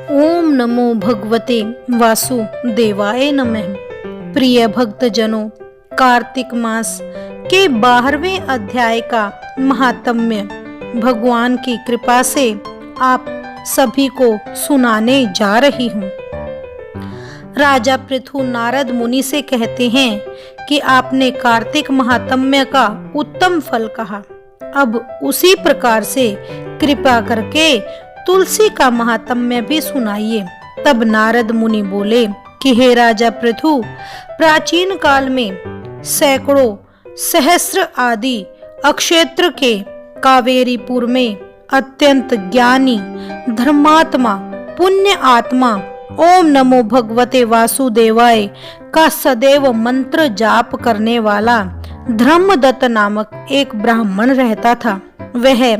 ओम नमो भगवते वासुदेवाय नमः। प्रिय भक्तजनों, कार्तिक मास के 12वें अध्याय का महात्म्य भगवान की कृपा से आप सभी को सुनाने जा रही हूँ। राजा पृथु नारद मुनि से कहते हैं कि आपने कार्तिक महात्म्य का उत्तम फल कहा, अब उसी प्रकार से कृपा करके तुलसी का महात्म्य भी सुनाइए। तब नारद मुनि बोले कि हे राजा पृथु, प्राचीन काल में सैकड़ों सहस्त्र आदि अक्षेत्र के कावेरीपुर में अत्यंत ज्ञानी धर्मात्मा पुण्य आत्मा ओम नमो भगवते वासुदेवाय का सदैव मंत्र जाप करने वाला धर्मदत्त नामक एक ब्राह्मण रहता था। वह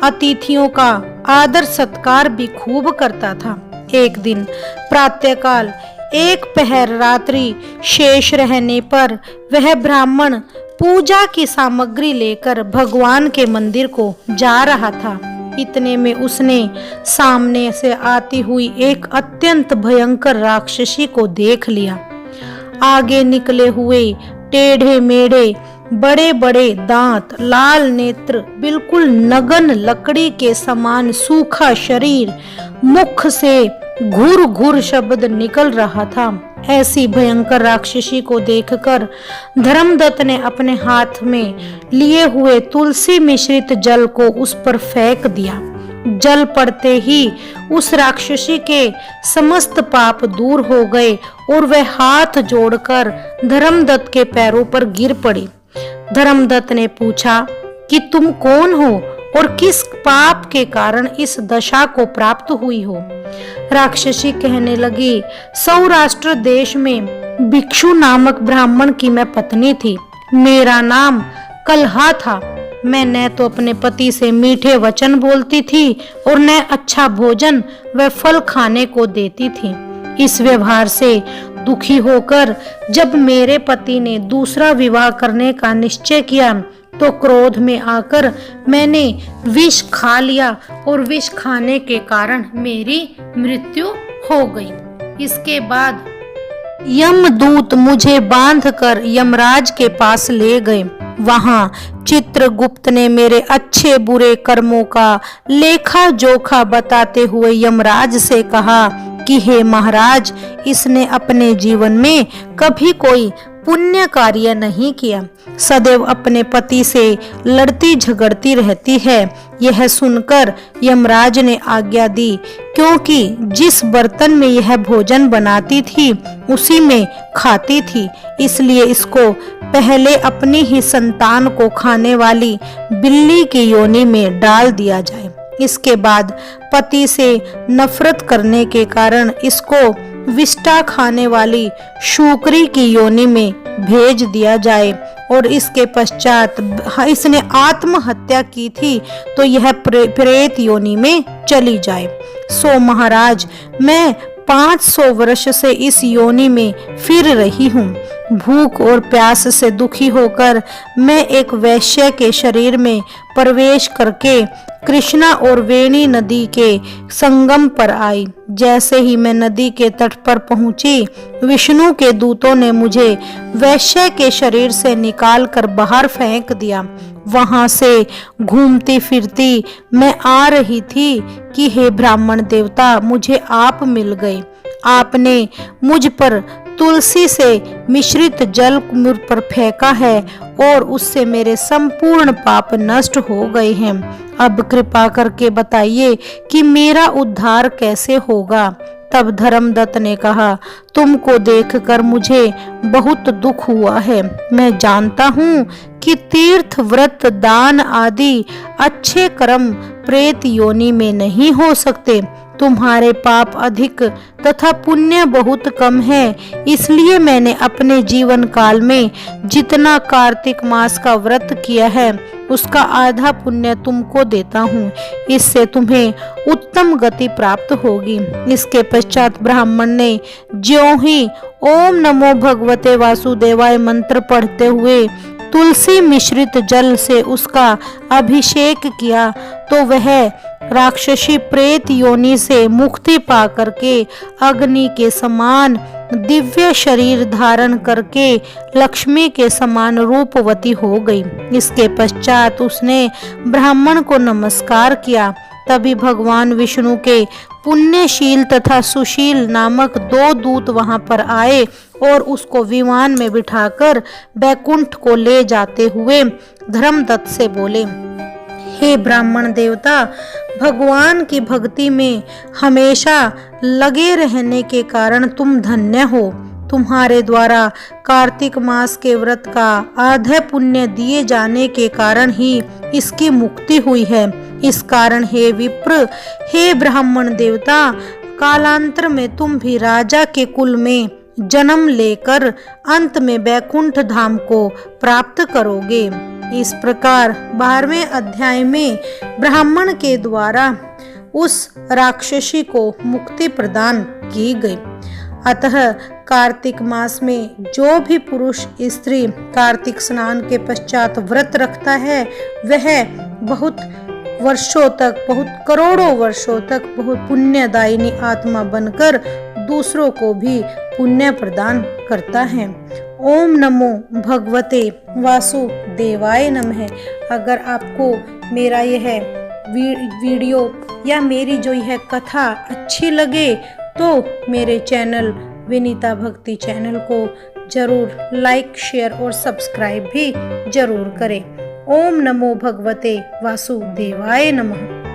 अतिथियों का आदर सत्कार भी खूब करता था। एक दिन प्रातःकाल एक पहर रात्रि शेष रहने पर वह ब्राह्मण पूजा की सामग्री लेकर भगवान के मंदिर को जा रहा था। इतने में उसने सामने से आती हुई एक अत्यंत भयंकर राक्षसी को देख लिया। आगे निकले हुए टेढ़े मेढ़े बड़े बड़े दांत, लाल नेत्र, बिल्कुल नगन लकड़ी के समान सूखा शरीर, मुख से घुर घुर शब्द निकल रहा था। ऐसी भयंकर राक्षसी को देखकर धर्मदत्त ने अपने हाथ में लिए हुए तुलसी मिश्रित जल को उस पर फेंक दिया। जल पड़ते ही उस राक्षसी के समस्त पाप दूर हो गए और वह हाथ जोड़कर धर्मदत्त के पैरों पर गिर पड़ी। धर्मदत्त ने पूछा कि तुम कौन हो और किस पाप के कारण इस दशा को प्राप्त हुई हो। राक्षसी कहने लगी, सौराष्ट्र देश में भिक्षु नामक ब्राह्मण की मैं पत्नी थी। मेरा नाम कलहा था। मैं न तो अपने पति से मीठे वचन बोलती थी और न अच्छा भोजन व फल खाने को देती थी। इस व्यवहार से दुखी होकर जब मेरे पति ने दूसरा विवाह करने का निश्चय किया तो क्रोध में आकर मैंने विष खा लिया और विष खाने के कारण मेरी मृत्यु हो गई। इसके बाद यमदूत मुझे बांधकर यमराज के पास ले गए। वहां चित्रगुप्त ने मेरे अच्छे बुरे कर्मों का लेखा जोखा बताते हुए यमराज से कहा कि हे महाराज, इसने अपने जीवन में कभी कोई पुण्य कार्य नहीं किया, सदैव अपने पति से लड़ती झगड़ती रहती है। यह सुनकर यमराज ने आज्ञा दी, क्योंकि जिस बर्तन में यह भोजन बनाती थी उसी में खाती थी, इसलिए इसको पहले अपनी ही संतान को खाने वाली बिल्ली की योनि में डाल दिया जाए। इसके बाद पति से नफरत करने के कारण इसको विष्ठा खाने वाली शूकरी की योनि में भेज दिया जाए और इसके पश्चात इसने आत्महत्या की थी तो यह प्रेत योनि में चली जाए। सो महाराज, मैं 500 वर्ष से इस योनि में फिर रही हूँ। भूख और प्यास से दुखी होकर मैं एक वैश्य के शरीर में प्रवेश करके कृष्णा और वेणी नदी के संगम पर आई। जैसे ही मैं नदी के तट पर पहुंची, विष्णु के दूतों ने मुझे वैश्य के शरीर से निकालकर बाहर फेंक दिया। वहां से घूमती फिरती मैं आ रही थी कि हे ब्राह्मण देवता, मुझे आप मिल गए। आपने मुझ पर तुलसी से मिश्रित जल मुझ पर फेंका है और उससे मेरे संपूर्ण पाप नष्ट हो गए हैं। अब कृपा करके बताइए कि मेरा उद्धार कैसे होगा। तब धर्मदत्त ने कहा, तुमको देखकर मुझे बहुत दुख हुआ है। मैं जानता हूँ कि तीर्थ, व्रत, दान आदि अच्छे कर्म प्रेत योनि में नहीं हो सकते। तुम्हारे पाप अधिक तथा पुण्य बहुत कम है, इसलिए मैंने अपने जीवन काल में जितना कार्तिक मास का व्रत किया है उसका आधा पुण्य तुमको देता हूँ। इससे तुम्हें उत्तम गति प्राप्त होगी। इसके पश्चात ब्राह्मण ने ज्यों ही ओम नमो भगवते वासुदेवाय मंत्र पढ़ते हुए तुलसी मिश्रित जल से उसका अभिषेक किया तो वह राक्षसी प्रेत योनि से मुक्ति पा करके अग्नि के समान दिव्य शरीर धारण करके लक्ष्मी के समान रूपवती हो गई। इसके पश्चात उसने ब्राह्मण को नमस्कार किया। तभी भगवान विष्णु के पुण्यशील तथा सुशील नामक 2 दूत वहां पर आए और उसको विमान में बिठाकर बैकुंठ को ले जाते हुए धर्मदत्त से बोले, हे ब्राह्मण देवता, भगवान की भक्ति में हमेशा लगे रहने के कारण तुम धन्य हो। तुम्हारे द्वारा कार्तिक मास के व्रत का आधे पुण्य दिए जाने के कारण ही इसकी मुक्ति हुई है। इस कारण हे विप्र, हे ब्राह्मण देवता, कालांतर में तुम भी राजा के कुल में जन्म लेकर अंत में बैकुंठ धाम को प्राप्त करोगे। इस प्रकार 12वें अध्याय में ब्राह्मण के द्वारा उस राक्षसी को मुक्ति प्रदान की गई। अतः कार्तिक मास में जो भी पुरुष स्त्री कार्तिक स्नान के पश्चात व्रत रखता है वह बहुत वर्षों तक, बहुत करोड़ों वर्षों तक बहुत पुण्यदायिनी आत्मा बनकर दूसरों को भी पुण्य प्रदान करता है। ओम नमो भगवते वासुदेवाय नमः। अगर आपको मेरा यह वीडियो या मेरी जो यह कथा अच्छी लगे तो मेरे चैनल विनीता भक्ति चैनल को जरूर लाइक, शेयर और सब्सक्राइब भी जरूर करें। ओम नमो भगवते वासुदेवाय नमः।